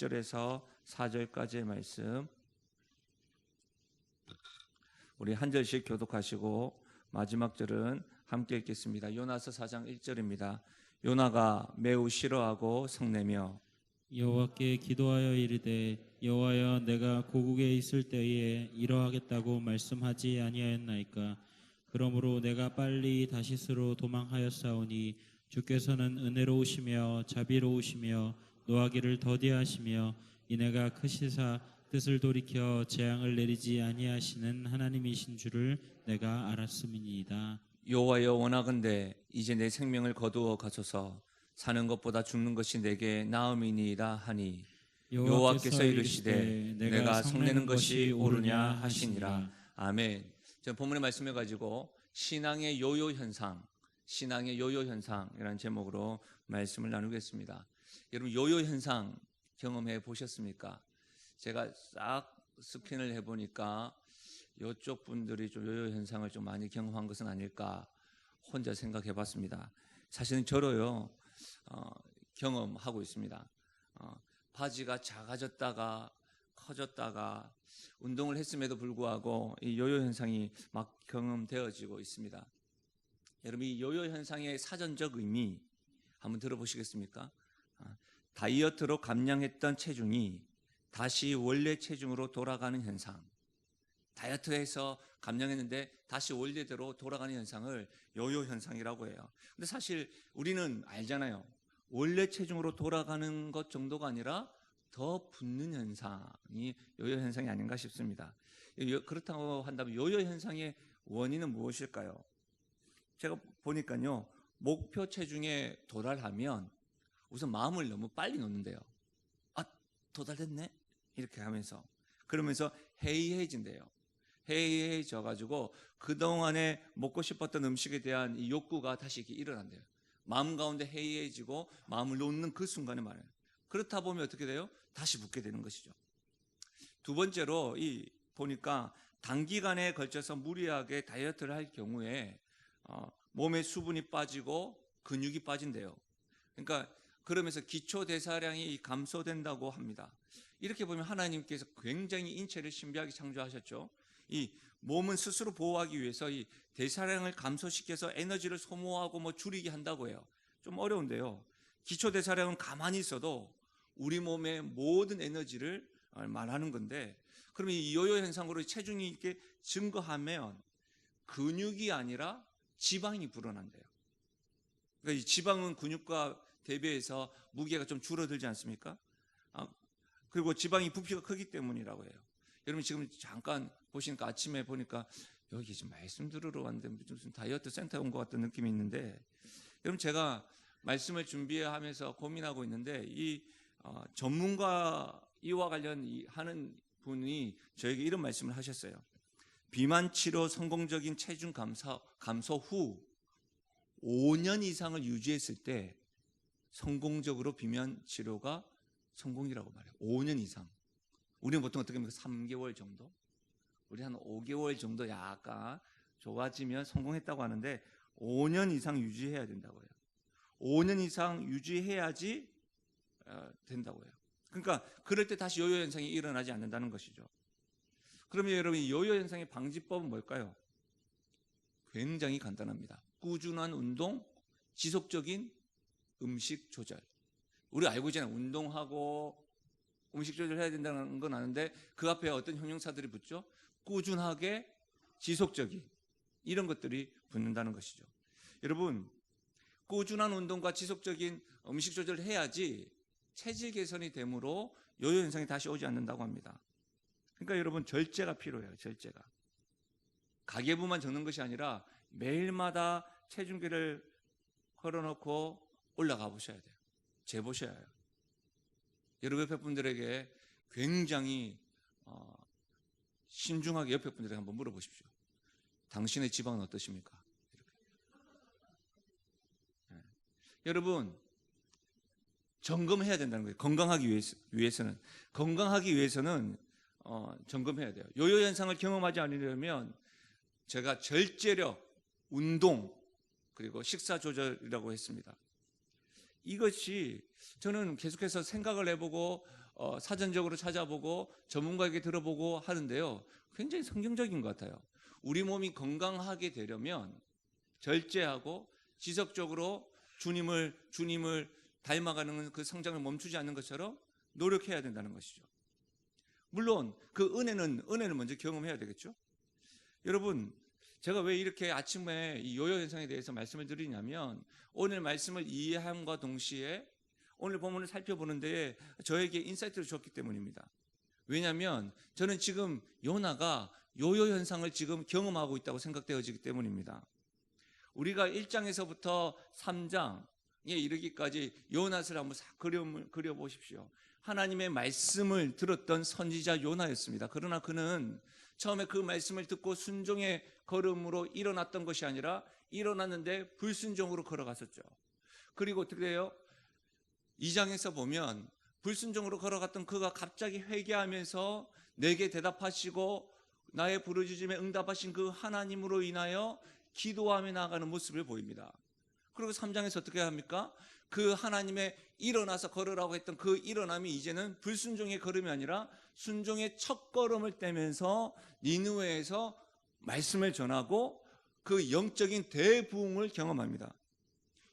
1절에서 4절까지의 말씀 우리 한 절씩 교독하시고 마지막 절은 함께 읽겠습니다. 요나서 4장 1절입니다. 요나가 매우 싫어하고 성내며 여호와께 기도하여 이르되 여호와여 내가 고국에 있을 때에 이러하겠다고 말씀하지 아니하였나이까. 그러므로 내가 빨리 다시스로 도망하였사오니 주께서는 은혜로우시며 자비로우시며 노하기를 더디하시며 이내가 크시사 뜻을 돌이켜 재앙을 내리지 아니하시는 하나님이신 줄을 내가 알았음이니이다. 여호와여 원하건대 이제 내 생명을 거두어 가소서. 사는 것보다 죽는 것이 내게 나음이니이다 하니 여호와께서 이르시되 내가 성내는 것이 옳으냐 하시니라. 아멘. 저 본문의 말씀을 가지고 신앙의 요요 현상이라는 제목으로 말씀을 나누겠습니다. 여러분 요요 현상 경험해 보셨습니까? 제가 싹 스캔을 해보니까 이쪽 분들이 좀 요요 현상을 좀 많이 경험한 것은 아닐까 혼자 생각해 봤습니다. 사실은 저로요 경험하고 있습니다. 바지가 작아졌다가 커졌다가 운동을 했음에도 불구하고 이 요요 현상이 막 경험되어지고 있습니다. 여러분 이 요요 현상의 사전적 의미 한번 들어보시겠습니까? 다이어트로 감량했던 체중이 다시 원래 체중으로 돌아가는 현상. 다이어트해서 감량했는데 다시 원래대로 돌아가는 현상을 요요 현상이라고 해요. 근데 사실 우리는 알잖아요. 원래 체중으로 돌아가는 것 정도가 아니라 더 붓는 현상이 요요 현상이 아닌가 싶습니다. 그렇다고 한다면 요요 현상의 원인은 무엇일까요? 제가 보니까요, 목표 체중에 도달하면 우선 마음을 너무 빨리 놓는데요. 아, 도달했네? 이렇게 하면서. 그러면서 해이해진대요. 해이해져가지고 그동안에 먹고 싶었던 음식에 대한 이 욕구가 다시 이렇게 일어난대요. 마음 가운데 해이해지고 마음을 놓는 그 순간에 말이에요. 그렇다 보면 어떻게 돼요? 다시 붓게 되는 것이죠. 두 번째로 보니까 단기간에 걸쳐서 무리하게 다이어트를 할 경우에 몸에 수분이 빠지고 근육이 빠진대요. 그러니까 그러면서 기초 대사량이 감소된다고 합니다. 이렇게 보면 하나님께서 굉장히 인체를 신비하게 창조하셨죠. 이 몸은 스스로 보호하기 위해서 이 대사량을 감소시켜서 에너지를 소모하고 줄이게 한다고 해요. 좀 어려운데요. 기초 대사량은 가만히 있어도 우리 몸의 모든 에너지를 말하는 건데, 그러면 이 요요 현상으로 체중이 이렇게 증가하면 근육이 아니라 지방이 불어난대요. 그러니까 이 지방은 근육과 대비해서 무게가 좀 줄어들지 않습니까? 그리고 지방이 부피가 크기 때문이라고 해요. 여러분 지금 잠깐 보시니까 아침에 보니까 여기 지금 말씀 들으러 왔는데 무슨 다이어트 센터에 온 것 같은 느낌이 있는데, 여러분 제가 말씀을 준비하면서 고민하고 있는데 이 전문가 이와 관련 하는 분이 저에게 이런 말씀을 하셨어요. 비만 치료 성공적인 체중 감소 후 5년 이상을 유지했을 때 성공적으로 비만 치료가 성공이라고 말해요. 5년 이상. 우리는 보통 어떻게 합니까? 3개월 정도? 우리 한 5개월 정도 약간 좋아지면 성공했다고 하는데 5년 이상 유지해야 된다고 해요. 5년 이상 유지해야지 된다고 해요. 그러니까 그럴 때 다시 요요 현상이 일어나지 않는다는 것이죠. 그러면 여러분 이 요요 현상의 방지법은 뭘까요? 굉장히 간단합니다. 꾸준한 운동, 지속적인 음식 조절. 우리 알고 있잖아요. 운동하고 음식 조절해야 된다는 건 아는데 그 앞에 어떤 형용사들이 붙죠? 꾸준하게, 지속적인, 이런 것들이 붙는다는 것이죠. 여러분 꾸준한 운동과 지속적인 음식 조절을 해야지 체질 개선이 되므로 요요 현상이 다시 오지 않는다고 합니다. 그러니까 여러분 절제가 필요해요. 절제가. 가계부만 적는 것이 아니라 매일마다 체중계를 걸어놓고 올라가 보셔야 돼요. 재보셔야 해요. 여러분 옆에 분들에게 굉장히 신중하게 옆에 분들에게 한번 물어보십시오. 당신의 지방은 어떠십니까? 네. 여러분 점검해야 된다는 거예요. 건강하기 위해서는 점검해야 돼요. 요요 현상을 경험하지 않으려면 제가 절제력, 운동, 그리고 식사 조절이라고 했습니다. 이것이 저는 계속해서 생각을 해보고 사전적으로 찾아보고 전문가에게 들어보고 하는데요. 굉장히 성경적인 것 같아요. 우리 몸이 건강하게 되려면 절제하고 지속적으로 주님을 닮아가는 그 성장을 멈추지 않는 것처럼 노력해야 된다는 것이죠. 물론 그 은혜는 먼저 경험해야 되겠죠. 여러분, 제가 왜 이렇게 아침에 이 요요 현상에 대해서 말씀을 드리냐면, 오늘 말씀을 이해함과 동시에 오늘 본문을 살펴보는데 저에게 인사이트를 줬기 때문입니다. 왜냐하면 저는 지금 요나가 요요 현상을 지금 경험하고 있다고 생각되어지기 때문입니다. 우리가 1장에서부터 3장에 이르기까지 요나를 한번 싹 그려보십시오. 하나님의 말씀을 들었던 선지자 요나였습니다. 그러나 그는 처음에 그 말씀을 듣고 순종의 걸음으로 일어났던 것이 아니라 일어났는데 불순종으로 걸어갔었죠. 그리고 어떻게 돼요? 2장에서 보면 불순종으로 걸어갔던 그가 갑자기 회개하면서 내게 대답하시고 나의 부르짖음에 응답하신 그 하나님으로 인하여 기도하며 나아가는 모습을 보입니다. 그리고 3장에서 어떻게 합니까? 그 하나님의 일어나서 걸으라고 했던 그 일어남이 이제는 불순종의 걸음이 아니라 순종의 첫 걸음을 떼면서 니느웨에서 말씀을 전하고 그 영적인 대부흥을 경험합니다.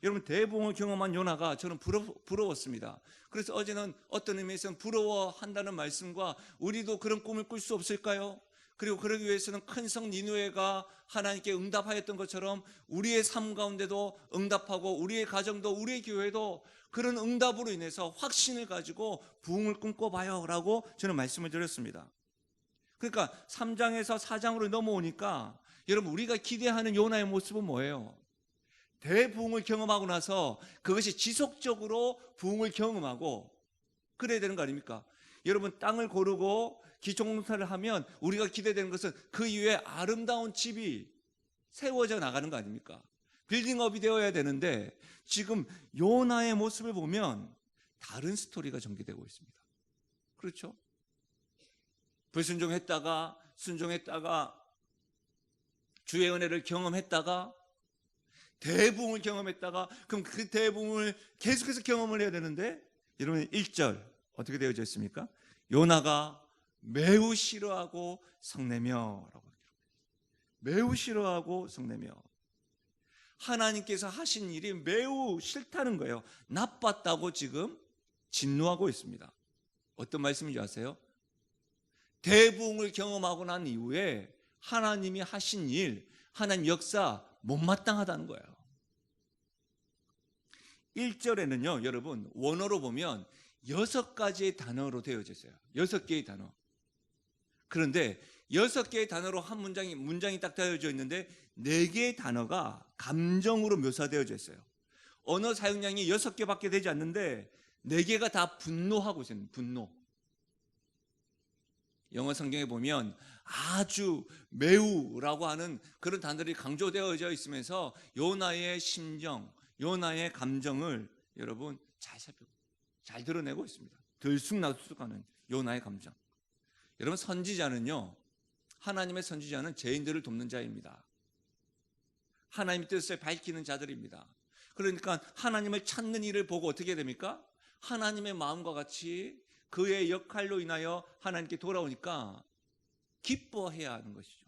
여러분, 대부흥을 경험한 요나가 저는 부러웠습니다. 그래서 어제는 어떤 의미에서는 부러워한다는 말씀과 우리도 그런 꿈을 꿀 수 없을까요? 그리고 그러기 위해서는 큰 성 니느웨가 하나님께 응답하였던 것처럼 우리의 삶 가운데도 응답하고 우리의 가정도 우리의 교회도 그런 응답으로 인해서 확신을 가지고 부흥을 꿈꿔봐요 라고 저는 말씀을 드렸습니다. 그러니까 3장에서 4장으로 넘어오니까 여러분, 우리가 기대하는 요나의 모습은 뭐예요? 대부흥을 경험하고 나서 그것이 지속적으로 부흥을 경험하고 그래야 되는 거 아닙니까? 여러분, 땅을 고르고 기초공사를 하면 우리가 기대되는 것은 그 이후에 아름다운 집이 세워져 나가는 거 아닙니까? 빌딩업이 되어야 되는데 지금 요나의 모습을 보면 다른 스토리가 전개되고 있습니다. 그렇죠? 불순종했다가 순종했다가 주의 은혜를 경험했다가 대부흥을 경험했다가, 그럼 그 대부흥을 계속해서 경험을 해야 되는데 여러분, 1절 어떻게 되어져 있습니까? 요나가 매우 싫어하고 성내며 라고, 매우 싫어하고 성내며. 하나님께서 하신 일이 매우 싫다는 거예요. 나빴다고 지금 진노하고 있습니다. 어떤 말씀인지 아세요? 대부흥을 경험하고 난 이후에 하나님이 하신 일, 하나님 역사 못마땅하다는 거예요. 1절에는요, 여러분, 원어로 보면 6가지의 단어로 되어져 있어요. 6개의 단어. 그런데 6개의 단어로 한 문장이 딱 되어져 있는데 4개의 단어가 감정으로 묘사되어져 있어요. 언어 사용량이 6개밖에 되지 않는데 4개가 다 분노하고 있어요. 분노. 영어 성경에 보면 아주, 매우라고 하는 그런 단어들이 강조되어져 있으면서 요나의 심정, 요나의 감정을 여러분 잘 드러내고 있습니다. 들쑥날쑥하는 요나의 감정. 여러분, 선지자는요, 하나님의 선지자는 죄인들을 돕는 자입니다. 하나님의 뜻을 밝히는 자들입니다. 그러니까 하나님을 찾는 일을 보고 어떻게 됩니까? 하나님의 마음과 같이 그의 역할로 인하여 하나님께 돌아오니까 기뻐해야 하는 것이죠.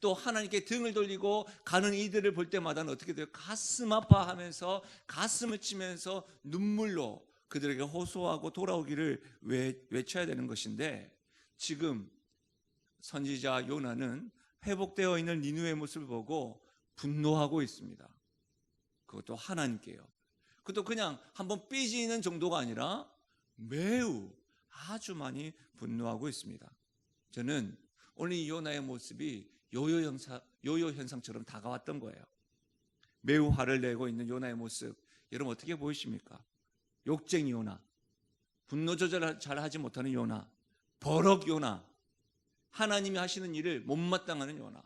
또 하나님께 등을 돌리고 가는 이들을 볼 때마다는 어떻게 돼요? 가슴 아파하면서 가슴을 치면서 눈물로 그들에게 호소하고 돌아오기를 외쳐야 되는 것인데, 지금 선지자 요나는 회복되어 있는 니느웨의 모습을 보고 분노하고 있습니다. 그것도 하나님께요. 그것도 그냥 한번 삐지는 정도가 아니라 매우 아주 많이 분노하고 있습니다. 저는 오늘 이 요나의 모습이 요요 현상처럼 다가왔던 거예요. 매우 화를 내고 있는 요나의 모습, 여러분 어떻게 보이십니까? 욕쟁이 요나, 분노 조절 잘 하지 못하는 요나, 버럭 요나, 하나님이 하시는 일을 못마땅하는 요나,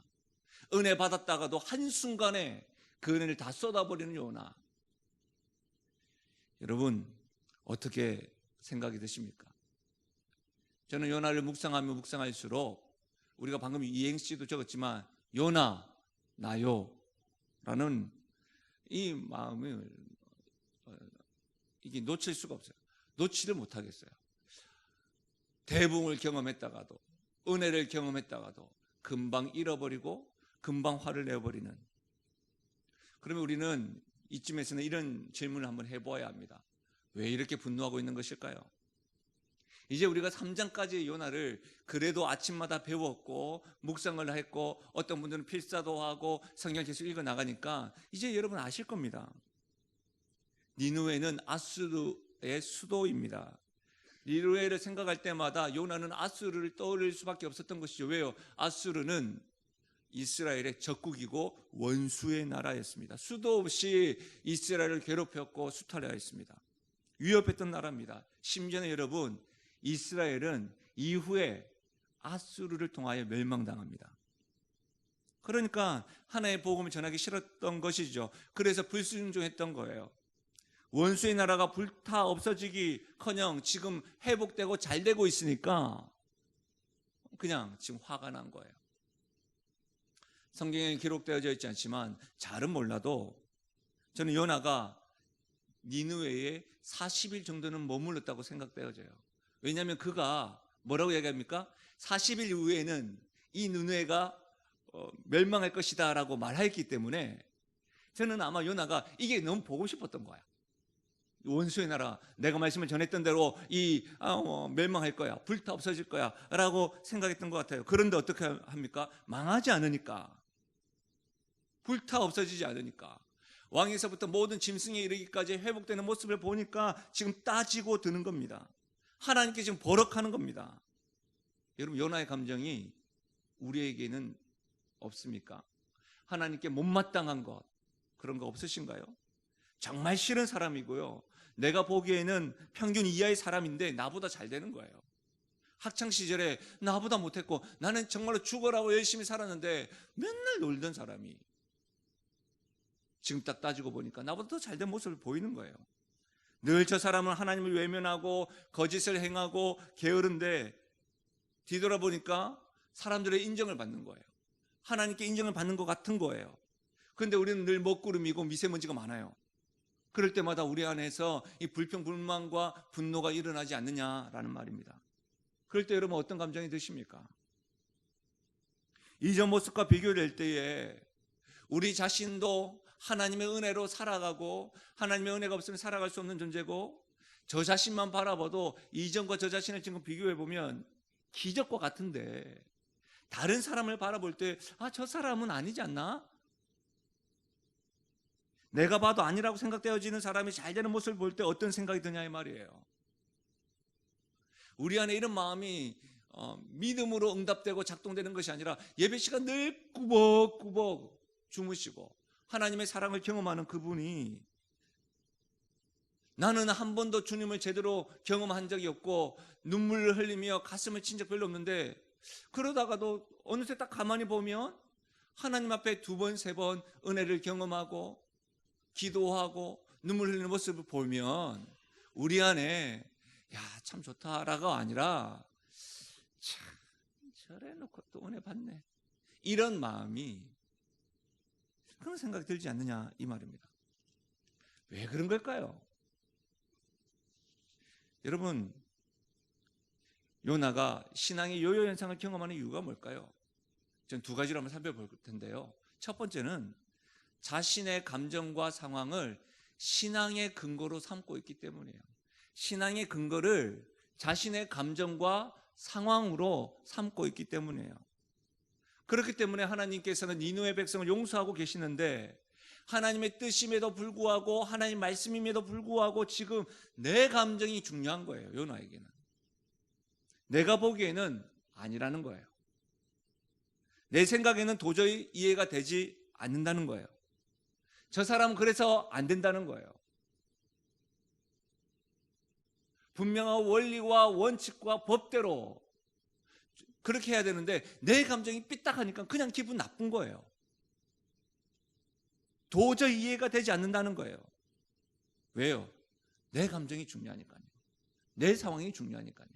은혜 받았다가도 한순간에 그 은혜를 다 쏟아버리는 요나. 여러분 어떻게 생각이 드십니까? 저는 요나를 묵상하면 묵상할수록 우리가 방금 이행시도 적었지만 요나 나요 라는 이 마음을 이게 놓칠 수가 없어요. 놓지를 못하겠어요. 대붕을 경험했다가도, 은혜를 경험했다가도 금방 잃어버리고 금방 화를 내버리는. 그러면 우리는 이쯤에서는 이런 질문을 한번 해보아야 합니다. 왜 이렇게 분노하고 있는 것일까요? 이제 우리가 3장까지의 요나를 그래도 아침마다 배웠고 묵상을 했고 어떤 분들은 필사도 하고 성경을 계속 읽어 나가니까 이제 여러분 아실 겁니다. 니느웨는 아수르의 수도입니다. 니느웨를 생각할 때마다 요나는 아수르를 떠올릴 수밖에 없었던 것이죠. 왜요? 아수르는 이스라엘의 적국이고 원수의 나라였습니다. 수도 없이 이스라엘을 괴롭혔고 수탈하였습니다. 위협했던 나라입니다. 심지어는 여러분, 이스라엘은 이후에 아수르를 통하여 멸망당합니다. 그러니까 하나의 복음을 전하기 싫었던 것이죠. 그래서 불순종했던 거예요. 원수의 나라가 불타 없어지기커녕 지금 회복되고 잘 되고 있으니까 그냥 지금 화가 난 거예요. 성경에 기록되어져 있지 않지만 잘은 몰라도 저는 요나가 니느웨에 40일 정도는 머물렀다고 생각되어져요. 왜냐하면 그가 뭐라고 얘기합니까? 40일 이후에는 이 니느웨가 멸망할 것이다 라고 말했기 때문에 저는 아마 요나가 이게 너무 보고 싶었던 거야. 원수의 나라, 내가 말씀을 전했던 대로 멸망할 거야, 불타 없어질 거야 라고 생각했던 것 같아요. 그런데 어떻게 합니까? 망하지 않으니까, 불타 없어지지 않으니까, 왕에서부터 모든 짐승에 이르기까지 회복되는 모습을 보니까 지금 따지고 드는 겁니다. 하나님께 지금 버럭하는 겁니다. 여러분, 요나의 감정이 우리에게는 없습니까? 하나님께 못마땅한 것, 그런 거 없으신가요? 정말 싫은 사람이고요, 내가 보기에는 평균 이하의 사람인데 나보다 잘 되는 거예요. 학창시절에 나보다 못했고 나는 정말로 죽어라고 열심히 살았는데 맨날 놀던 사람이 지금 딱 따지고 보니까 나보다 더 잘된 모습을 보이는 거예요. 늘 저 사람은 하나님을 외면하고 거짓을 행하고 게으른데 뒤돌아보니까 사람들의 인정을 받는 거예요. 하나님께 인정을 받는 것 같은 거예요. 그런데 우리는 늘 먹구름이고 미세먼지가 많아요. 그럴 때마다 우리 안에서 이 불평, 불만과 분노가 일어나지 않느냐라는 말입니다. 그럴 때 여러분 어떤 감정이 드십니까? 이전 모습과 비교될 때에 우리 자신도 하나님의 은혜로 살아가고 하나님의 은혜가 없으면 살아갈 수 없는 존재고 저 자신만 바라봐도 이전과 저 자신을 지금 비교해보면 기적과 같은데 다른 사람을 바라볼 때 저 사람은 아니지 않나? 내가 봐도 아니라고 생각되어지는 사람이 잘 되는 모습을 볼 때 어떤 생각이 드냐 이 말이에요. 우리 안에 이런 마음이 믿음으로 응답되고 작동되는 것이 아니라 예배 시간 늘 꾸벅꾸벅 주무시고 하나님의 사랑을 경험하는 그분이 나는 한 번도 주님을 제대로 경험한 적이 없고 눈물을 흘리며 가슴을 친 적 별로 없는데 그러다가도 어느새 딱 가만히 보면 하나님 앞에 2번, 3번 은혜를 경험하고 기도하고 눈물 흘리는 모습을 보면 우리 안에 참 좋다라가 아니라 참 저래 놓고 또 은혜 받네 이런 마음이 그런 생각이 들지 않느냐 이 말입니다. 왜 그런 걸까요? 여러분, 요나가 신앙의 요요 현상을 경험하는 이유가 뭘까요? 전 2가지로 한번 살펴볼 텐데요. 첫 번째는 자신의 감정과 상황을 신앙의 근거로 삼고 있기 때문이에요. 신앙의 근거를 자신의 감정과 상황으로 삼고 있기 때문이에요. 그렇기 때문에 하나님께서는 니느웨 백성을 용서하고 계시는데 하나님의 뜻임에도 불구하고 하나님 말씀임에도 불구하고 지금 내 감정이 중요한 거예요. 요나에게는 내가 보기에는 아니라는 거예요. 내 생각에는 도저히 이해가 되지 않는다는 거예요. 저 사람은 그래서 안 된다는 거예요. 분명한 원리와 원칙과 법대로 그렇게 해야 되는데 내 감정이 삐딱하니까 그냥 기분 나쁜 거예요. 도저히 이해가 되지 않는다는 거예요. 왜요? 내 감정이 중요하니까요. 내 상황이 중요하니까요.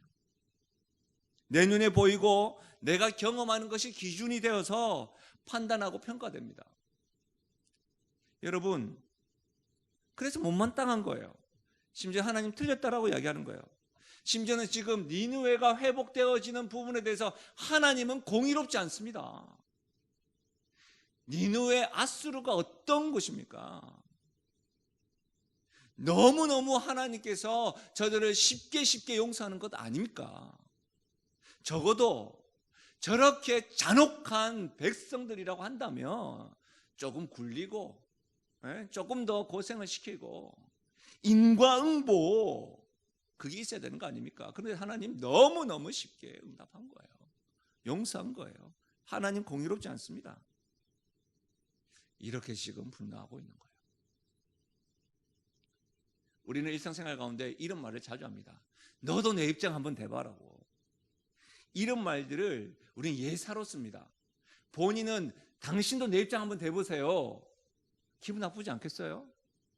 내 눈에 보이고 내가 경험하는 것이 기준이 되어서 판단하고 평가됩니다. 여러분, 그래서 못마땅한 거예요. 심지어 하나님 틀렸다라고 이야기하는 거예요. 심지어는 지금 니느웨가 회복되어지는 부분에 대해서 하나님은 공의롭지 않습니다. 니느웨 아수르가 어떤 곳입니까? 너무너무 하나님께서 저들을 쉽게 용서하는 것 아닙니까? 적어도 저렇게 잔혹한 백성들이라고 한다면 조금 굴리고 조금 더 고생을 시키고 인과응보 그게 있어야 되는 거 아닙니까? 그런데 하나님 너무너무 쉽게 응답한 거예요. 용서한 거예요. 하나님 공의롭지 않습니다. 이렇게 지금 분노하고 있는 거예요. 우리는 일상생활 가운데 이런 말을 자주 합니다. 너도 내 입장 한번 대봐라고. 이런 말들을 우리는 예사로 씁니다. 본인은 당신도 내 입장 한번 대보세요. 기분 나쁘지 않겠어요?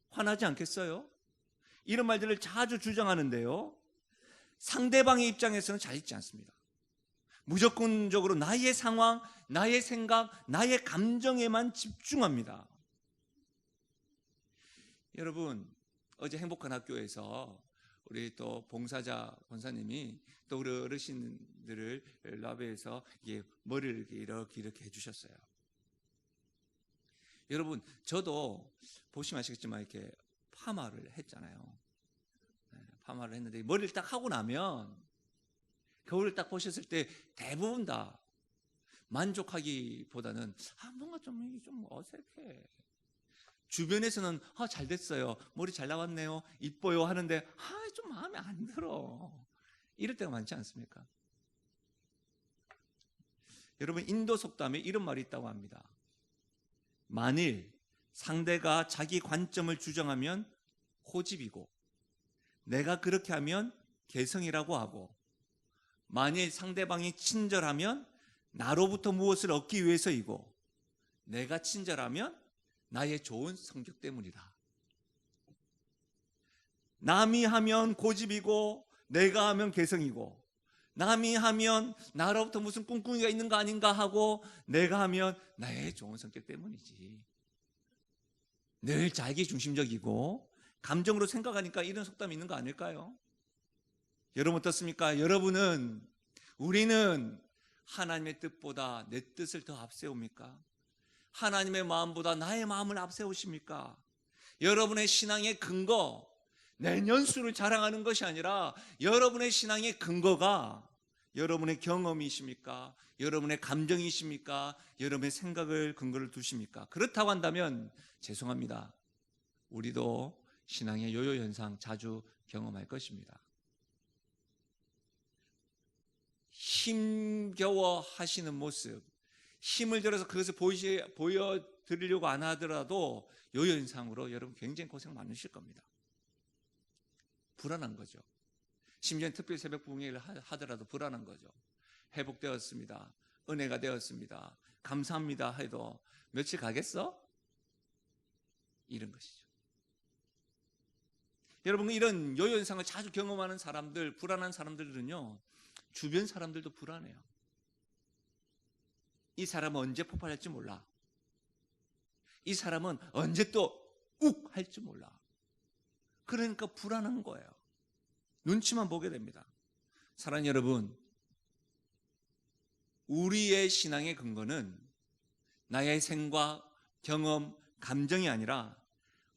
화나지 않겠어요? 이런 말들을 자주 주장하는데요, 상대방의 입장에서는 잘 있지 않습니다. 무조건적으로 나의 상황, 나의 생각, 나의 감정에만 집중합니다. 여러분, 어제 행복한 학교에서 우리 또 봉사자 권사님이 또 우리 어르신들을 라베에서 머리를 이렇게 해주셨어요. 여러분, 저도 보시면 아시겠지만 이렇게 파마를 했잖아요. 파마를 했는데 머리를 딱 하고 나면 거울을 딱 보셨을 때 대부분 다 만족하기보다는 뭔가 좀 어색해. 주변에서는 잘 됐어요, 머리 잘 나왔네요, 이뻐요 하는데 좀 마음에 안 들어. 이럴 때가 많지 않습니까? 여러분, 인도 속담에 이런 말이 있다고 합니다. 만일 상대가 자기 관점을 주장하면 고집이고 내가 그렇게 하면 개성이라고 하고, 만일 상대방이 친절하면 나로부터 무엇을 얻기 위해서이고 내가 친절하면 나의 좋은 성격 때문이다. 남이 하면 고집이고 내가 하면 개성이고, 남이 하면 나로부터 무슨 꿍꿍이가 있는 거 아닌가 하고 내가 하면 나의 좋은 성격 때문이지. 늘 자기 중심적이고 감정으로 생각하니까 이런 속담이 있는 거 아닐까요? 여러분 어떻습니까? 우리는 하나님의 뜻보다 내 뜻을 더 앞세웁니까? 하나님의 마음보다 나의 마음을 앞세우십니까? 여러분의 신앙의 근거, 내 년수를 자랑하는 것이 아니라 여러분의 신앙의 근거가 여러분의 경험이십니까? 여러분의 감정이십니까? 여러분의 생각을 근거를 두십니까? 그렇다고 한다면 죄송합니다, 우리도 신앙의 요요 현상 자주 경험할 것입니다. 힘겨워 하시는 모습, 힘을 들여서 그것을 보여드리려고 안 하더라도 요요 현상으로 여러분 굉장히 고생 많으실 겁니다. 불안한 거죠. 심지어 특별 새벽 부흥회를 하더라도 불안한 거죠. 회복되었습니다, 은혜가 되었습니다, 감사합니다 해도 며칠 가겠어? 이런 것이죠. 여러분, 이런 요요 현상을 자주 경험하는 사람들, 불안한 사람들은요, 주변 사람들도 불안해요. 이 사람은 언제 폭발할지 몰라. 이 사람은 언제 또 욱 할지 몰라. 그러니까 불안한 거예요. 눈치만 보게 됩니다. 사랑하는 여러분, 우리의 신앙의 근거는 나의 생각, 경험, 감정이 아니라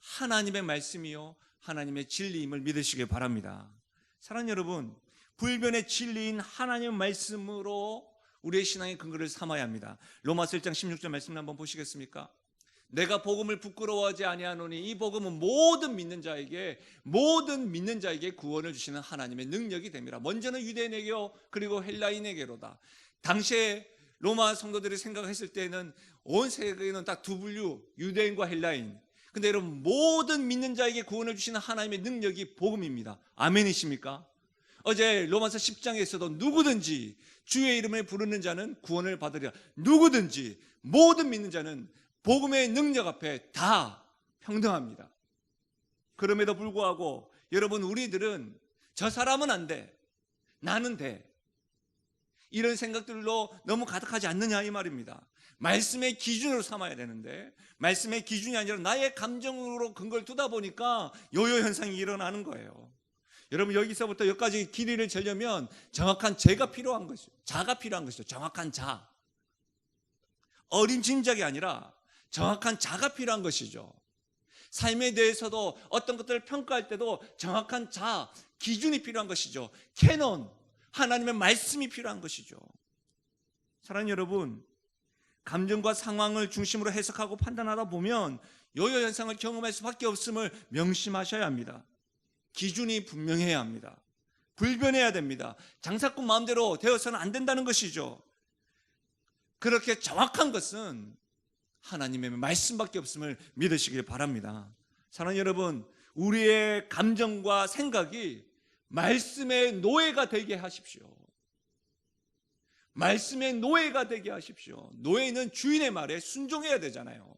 하나님의 말씀이요 하나님의 진리임을 믿으시길 바랍니다. 사랑하는 여러분, 불변의 진리인 하나님의 말씀으로 우리의 신앙의 근거를 삼아야 합니다. 로마서 1장 16절 말씀을 한번 보시겠습니까? 내가 복음을 부끄러워하지 아니하노니 이 복음은 모든 믿는 자에게 구원을 주시는 하나님의 능력이 됩니다. 먼저는 유대인에게요 그리고 헬라인에게로다. 당시에 로마 성도들이 생각했을 때는 온 세계에는 딱 두 분류, 유대인과 헬라인. 근데 여러분, 모든 믿는 자에게 구원을 주시는 하나님의 능력이 복음입니다. 아멘이십니까? 어제 로마서 10장에서도 누구든지 주의 이름을 부르는 자는 구원을 받으리라. 누구든지, 모든 믿는 자는 복음의 능력 앞에 다 평등합니다. 그럼에도 불구하고 여러분, 우리들은 저 사람은 안 돼, 나는 돼, 이런 생각들로 너무 가득하지 않느냐 이 말입니다. 말씀의 기준으로 삼아야 되는데 말씀의 기준이 아니라 나의 감정으로 근거를 두다 보니까 요요 현상이 일어나는 거예요. 여러분 여기서부터 여기까지 길이를 재려면 정확한 재가 필요한 것이죠. 자가 필요한 것이죠. 정확한 자. 어림짐작이 아니라 정확한 자가 필요한 것이죠. 삶에 대해서도 어떤 것들을 평가할 때도 정확한 자, 기준이 필요한 것이죠. 캐논, 하나님의 말씀이 필요한 것이죠. 사랑하는 여러분, 감정과 상황을 중심으로 해석하고 판단하다 보면 요요 현상을 경험할 수밖에 없음을 명심하셔야 합니다. 기준이 분명해야 합니다. 불변해야 됩니다. 장사꾼 마음대로 되어서는 안 된다는 것이죠. 그렇게 정확한 것은 하나님의 말씀밖에 없음을 믿으시길 바랍니다. 사랑하는 여러분, 우리의 감정과 생각이 말씀의 노예가 되게 하십시오. 말씀의 노예가 되게 하십시오. 노예는 주인의 말에 순종해야 되잖아요.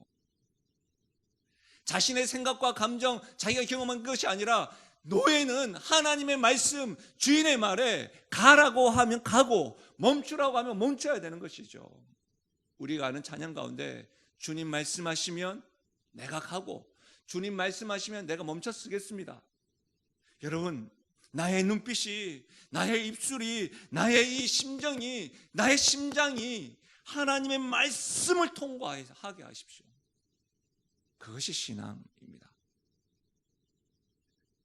자신의 생각과 감정, 자기가 경험한 것이 아니라 노예는 하나님의 말씀, 주인의 말에 가라고 하면 가고 멈추라고 하면 멈춰야 되는 것이죠. 우리가 아는 찬양 가운데 주님 말씀하시면 내가 가고 주님 말씀하시면 내가 멈춰 쓰겠습니다. 여러분, 나의 눈빛이, 나의 입술이, 나의 이 심정이, 나의 심장이 하나님의 말씀을 통과하게 하십시오. 그것이 신앙입니다.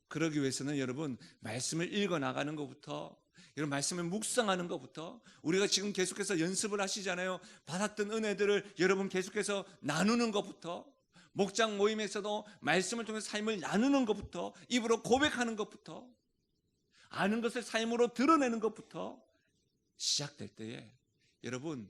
그러기 위해서는 여러분, 말씀을 읽어나가는 것부터, 여러분 말씀을 묵상하는 것부터, 우리가 지금 계속해서 연습을 하시잖아요. 받았던 은혜들을 여러분 계속해서 나누는 것부터, 목장 모임에서도 말씀을 통해서 삶을 나누는 것부터, 입으로 고백하는 것부터, 아는 것을 삶으로 드러내는 것부터 시작될 때에 여러분,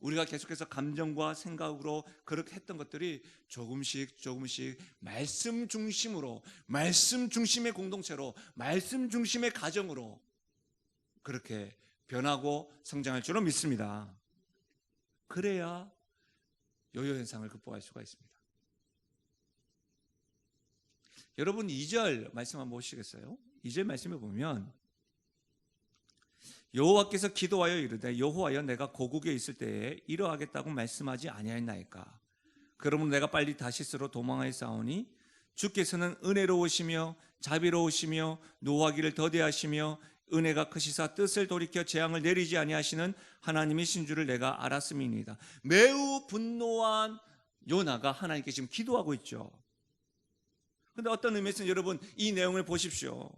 우리가 계속해서 감정과 생각으로 그렇게 했던 것들이 조금씩 말씀 중심으로, 말씀 중심의 공동체로, 말씀 중심의 가정으로 그렇게 변하고 성장할 줄로 믿습니다. 그래야 요요 현상을 극복할 수가 있습니다. 여러분 2절 말씀 한번 보시겠어요? 2절 말씀을 보면 여호와께서 기도하여 이르되 여호와여 내가 고국에 있을 때에 이러하겠다고 말씀하지 아니하였나이까. 그러므로 내가 빨리 다시스로 도망하였사오니 주께서는 은혜로우시며 자비로우시며 노하기를 더디하시며 은혜가 크시사 뜻을 돌이켜 재앙을 내리지 아니하시는 하나님이신 줄을 내가 알았음이니이다. 매우 분노한 요나가 하나님께 지금 기도하고 있죠. 그런데 어떤 의미에서는 여러분 이 내용을 보십시오.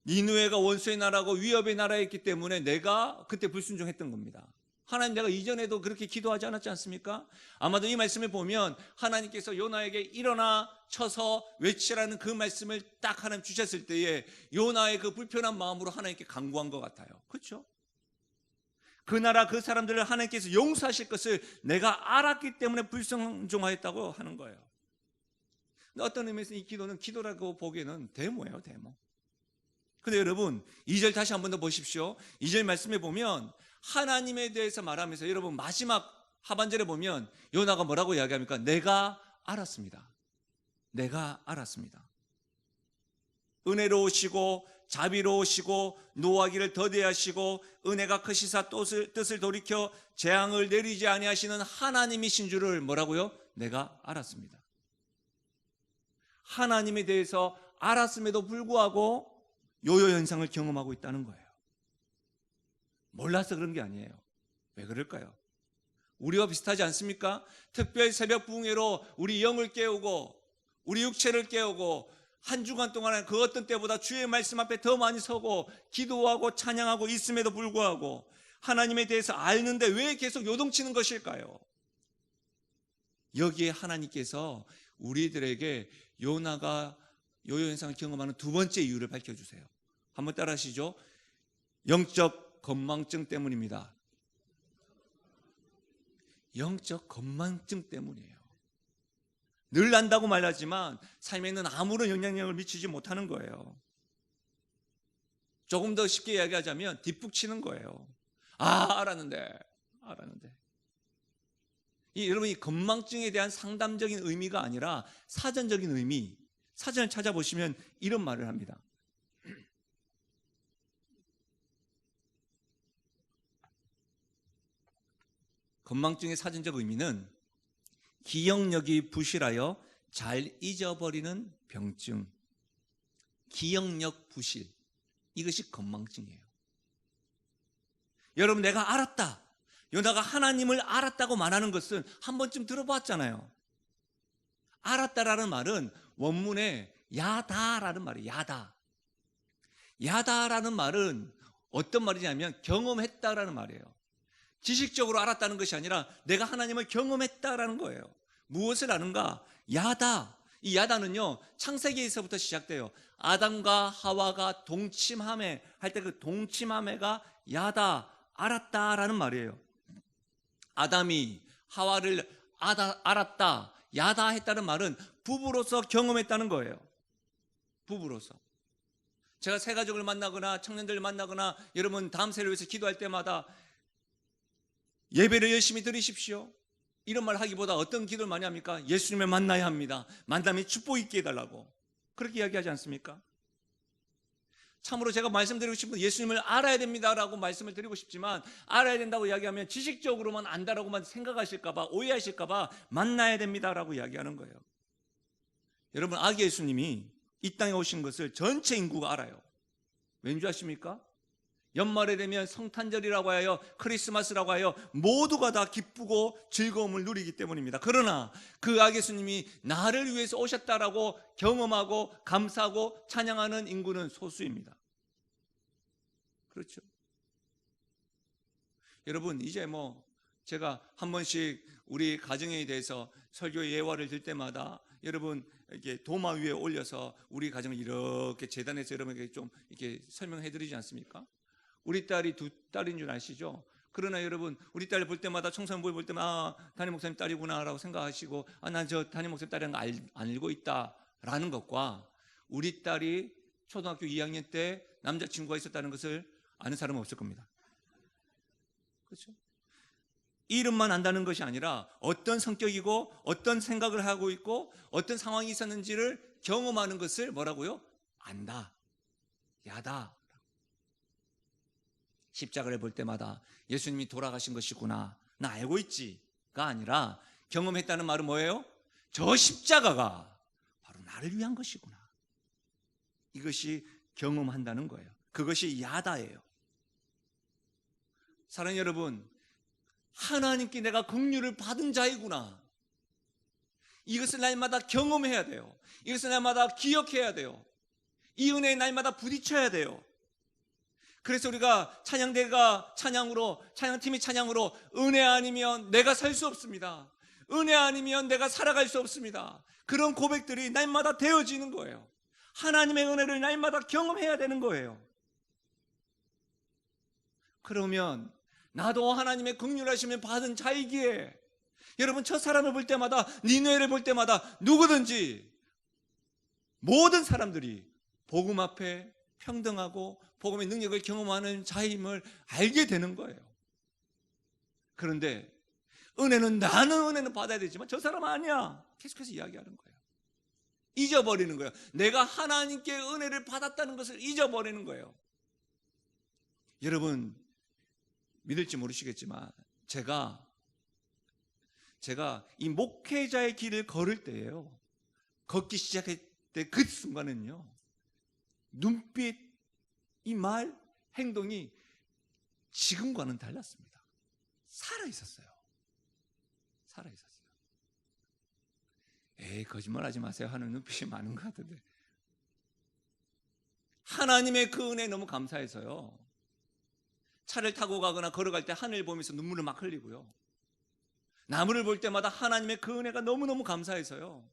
니느웨가 원수의 나라고 위협의 나라였기 때문에 내가 그때 불순종했던 겁니다. 하나님, 내가 이전에도 그렇게 기도하지 않았지 않습니까? 아마도 이 말씀을 보면 하나님께서 요나에게 일어나 쳐서 외치라는 그 말씀을 딱 하나님 주셨을 때에 요나의 그 불편한 마음으로 하나님께 간구한 것 같아요. 그렇죠? 그 나라 그 사람들을 하나님께서 용서하실 것을 내가 알았기 때문에 불순종하였다고 하는 거예요. 근데 어떤 의미에서 이 기도는 기도라고 보기에는 데모예요, 데모. 근데 여러분 2절 다시 한 번 더 보십시오. 2절 말씀에 보면 하나님에 대해서 말하면서 여러분 마지막 하반절에 보면 요나가 뭐라고 이야기합니까? 내가 알았습니다. 내가 알았습니다. 은혜로우시고 자비로우시고 노하기를 더디하시고 은혜가 크시사 뜻을 돌이켜 재앙을 내리지 아니하시는 하나님이신 줄을 뭐라고요? 내가 알았습니다. 하나님에 대해서 알았음에도 불구하고 요요 현상을 경험하고 있다는 거예요. 몰라서 그런 게 아니에요. 왜 그럴까요? 우리와 비슷하지 않습니까? 특별 새벽 부흥회로 우리 영을 깨우고 우리 육체를 깨우고 한 주간 동안에 그 어떤 때보다 주의 말씀 앞에 더 많이 서고 기도하고 찬양하고 있음에도 불구하고 하나님에 대해서 알는데 왜 계속 요동치는 것일까요? 여기에 하나님께서 우리들에게 요나가 요요 현상을 경험하는 두 번째 이유를 밝혀주세요. 한번 따라 하시죠. 영적 건망증 때문입니다. 영적 건망증 때문이에요. 늘 안다고 말하지만 삶에는 아무런 영향력을 미치지 못하는 거예요. 조금 더 쉽게 이야기하자면 뒷북치는 거예요. 알았는데. 여러분 이 건망증에 대한 상담적인 의미가 아니라 사전적인 의미, 사전을 찾아보시면 이런 말을 합니다. 건망증의 사전적 의미는 기억력이 부실하여 잘 잊어버리는 병증, 기억력 부실, 이것이 건망증이에요. 여러분, 내가 알았다, 요나가 하나님을 알았다고 말하는 것은 한 번쯤 들어봤잖아요. 알았다라는 말은 원문에 야다라는 말이에요. 야다. 야다라는 말은 어떤 말이냐면 경험했다라는 말이에요. 지식적으로 알았다는 것이 아니라 내가 하나님을 경험했다라는 거예요. 무엇을 아는가? 야다. 이 야다는요, 창세기에서부터 시작돼요. 아담과 하와가 동침하매 할 때 그 동침하매가 야다, 알았다라는 말이에요. 아담이 하와를 알았다, 야다 했다는 말은 부부로서 경험했다는 거예요. 부부로서. 제가 새 가족을 만나거나 청년들을 만나거나 여러분 다음 세를 위해서 기도할 때마다 예배를 열심히 드리십시오, 이런 말 하기보다 어떤 기도를 많이 합니까? 예수님을 만나야 합니다. 만남이 축복 있게 해달라고. 그렇게 이야기하지 않습니까? 참으로 제가 말씀드리고 싶은 예수님을 알아야 됩니다라고 말씀을 드리고 싶지만, 알아야 된다고 이야기하면 지식적으로만 안다라고만 생각하실까봐, 오해하실까봐 만나야 됩니다라고 이야기하는 거예요. 여러분, 아기 예수님이 이 땅에 오신 것을 전체 인구가 알아요. 왠지 아십니까? 연말에 되면 성탄절이라고 하여, 크리스마스라고 하여 모두가 다 기쁘고 즐거움을 누리기 때문입니다. 그러나 그 아기 예수님이 나를 위해서 오셨다라고 경험하고 감사하고 찬양하는 인구는 소수입니다. 그렇죠? 여러분, 이제 제가 한 번씩 우리 가정에 대해서 설교 예화를 들 때마다 여러분 이렇게 도마 위에 올려서 우리 가정을 이렇게 재단에서 여러분에게 좀 이렇게 설명해 드리지 않습니까? 우리 딸이 2딸인 줄 아시죠? 그러나 여러분, 우리 딸을 볼 때마다, 청소년부를 볼 때마다 담임 목사님 딸이구나 라고 생각하시고, 난 저 담임 목사님 딸이라는 거 알고 있다라는 것과, 우리 딸이 초등학교 2학년 때 남자친구가 있었다는 것을 아는 사람은 없을 겁니다. 그렇죠? 이름만 안다는 것이 아니라 어떤 성격이고 어떤 생각을 하고 있고 어떤 상황이 있었는지를 경험하는 것을 뭐라고요? 안다, 야다. 십자가를 볼 때마다 예수님이 돌아가신 것이구나, 나 알고 있지가 아니라, 경험했다는 말은 뭐예요? 저 십자가가 바로 나를 위한 것이구나, 이것이 경험한다는 거예요. 그것이 야다예요. 사랑하는 여러분, 하나님께 내가 긍휼을 받은 자이구나, 이것을 날마다 경험해야 돼요. 이것을 날마다 기억해야 돼요. 이 은혜에 날마다 부딪혀야 돼요. 그래서 우리가 찬양대가 찬양으로, 찬양팀이 찬양으로, 은혜 아니면 내가 살 수 없습니다, 은혜 아니면 내가 살아갈 수 없습니다, 그런 고백들이 날마다 되어지는 거예요. 하나님의 은혜를 날마다 경험해야 되는 거예요. 그러면 나도 하나님의 긍휼하심을 받은 자이기에, 여러분, 첫 사람을 볼 때마다, 니느웨를 볼 때마다 누구든지 모든 사람들이 복음 앞에 평등하고 복음의 능력을 경험하는 자임을 알게 되는 거예요. 그런데 나는 은혜는 받아야 되지만 저 사람은 아니야, 계속해서 이야기하는 거예요. 잊어버리는 거예요. 내가 하나님께 은혜를 받았다는 것을 잊어버리는 거예요. 여러분, 믿을지 모르시겠지만 제가 이 목회자의 길을 걸을 때예요, 걷기 시작할 때 그 순간은요, 눈빛, 이 말, 행동이 지금과는 달랐습니다. 살아있었어요. 에이, 거짓말하지 마세요 하는 눈빛이 많은 것 같은데, 하나님의 그 은혜에 너무 감사해서요, 차를 타고 가거나 걸어갈 때 하늘 보면서 눈물을 막 흘리고요, 나무를 볼 때마다 하나님의 그 은혜가 너무너무 감사해서요,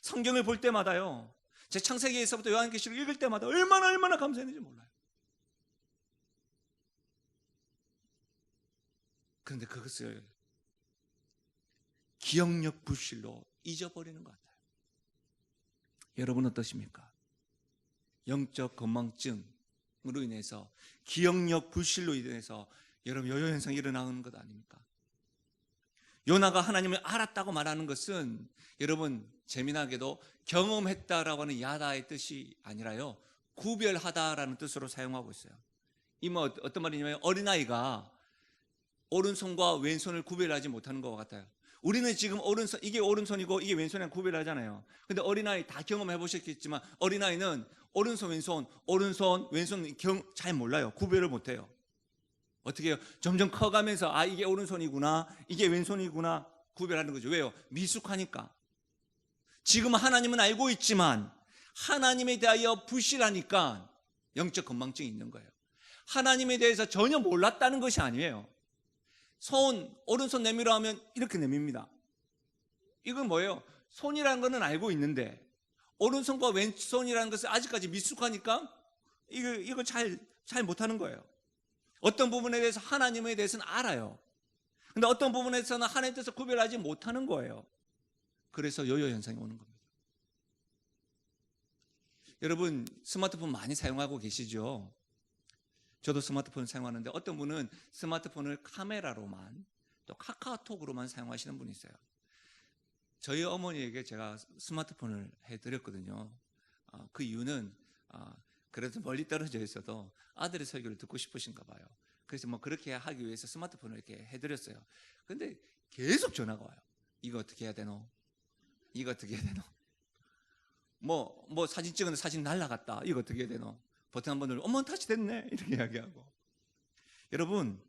성경을 볼 때마다요, 제 창세기에서부터 요한계시록 읽을 때마다 얼마나 감사했는지 몰라요. 그런데 그것을 기억력 불실로 잊어버리는 것 같아요. 여러분 어떠십니까? 영적 건망증으로 인해서, 기억력 불실로 인해서 여러분 요요 현상이 일어나는 것 아닙니까? 요나가 하나님을 알았다고 말하는 것은 여러분 재미나게도 경험했다라고 하는 야다의 뜻이 아니라요, 구별하다라는 뜻으로 사용하고 있어요. 이 어떤 말이냐면, 어린아이가 오른손과 왼손을 구별하지 못하는 것 같아요. 우리는 지금 오른손, 이게 오른손이고 이게 왼손이랑 구별하잖아요. 근데 어린아이 다 경험해 보셨겠지만 어린아이는 오른손, 왼손 잘 몰라요. 구별을 못해요. 어떻게 해요? 점점 커가면서 아, 이게 오른손이구나, 이게 왼손이구나 구별하는 거죠. 왜요? 미숙하니까. 지금 하나님은 알고 있지만 하나님에 대하여 불신하니까 영적 건망증이 있는 거예요. 하나님에 대해서 전혀 몰랐다는 것이 아니에요. 오른손 내밀어 하면 이렇게 내밉니다. 이건 뭐예요? 손이라는 것은 알고 있는데 오른손과 왼손이라는 것을 아직까지 미숙하니까 이거 잘 못하는 거예요. 어떤 부분에 대해서 하나님에 대해서는 알아요. 근데 어떤 부분에서는 하나님에 대해서 구별하지 못하는 거예요. 그래서 요요 현상이 오는 겁니다. 여러분 스마트폰 많이 사용하고 계시죠? 저도 스마트폰을 사용하는데 어떤 분은 스마트폰을 카메라로만 또 카카오톡으로만 사용하시는 분이 있어요. 저희 어머니에게 제가 스마트폰을 해드렸거든요. 그 이유는 그래도 멀리 떨어져 있어도 아들의 설교를 듣고 싶으신가 봐요. 그래서 뭐 그렇게 하기 위해서 스마트폰을 이렇게 해드렸어요. 근데 계속 전화가 와요. 이거 어떻게 해야 되노? 이거 어떻게 해야 되노? 뭐 사진 찍었는데 사진 날라갔다. 이거 어떻게 해야 되노? 버튼 한번 누르면 어머 다시 됐네 이렇게 이야기하고. 여러분